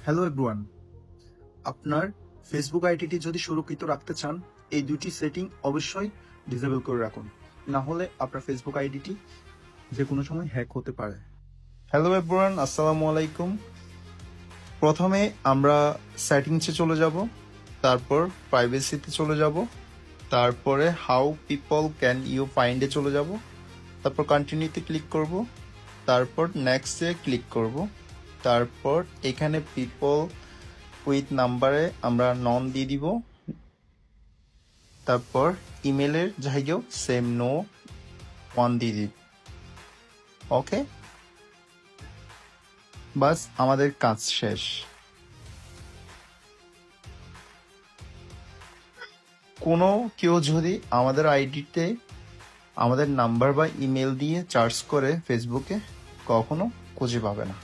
Hello everyone, আপনার Facebook আইডিটি যদি সুরক্ষিত রাখতে চান এই দুটি সেটিং অবশ্যই ডিসেবল করে রাখুন, না হলে আপনার ফেসবুক আইডিটি যে কোনো সময় হ্যাক হতে পারে। হ্যালো এভরিওয়ান, আসসালামু আলাইকুম। প্রথমে আমরা সেটিংসে চলে যাব, তারপর প্রাইভেসিতে চলে যাব, তারপরে হাউ পিপল ক্যান ইউ ফাইন্ডে চলে যাব, তারপর কন্টিনিউতে ক্লিক করব, তারপর নেক্সটে ক্লিক করব, তারপর এখানে পিপল উইথ নাম্বারে আমরা নন দিয়ে দিব, তারপর ইমেলের জায়গাও সেম নো 1 দিয়ে দিব। ওকে, বাস আমাদের কাজ শেষ। কোনো কেউ যদি আমাদের আইডিতে আমাদের নাম্বার বা ইমেল দিয়ে চার্জ করে ফেসবুকে, কখনো খুঁজে পাবে না।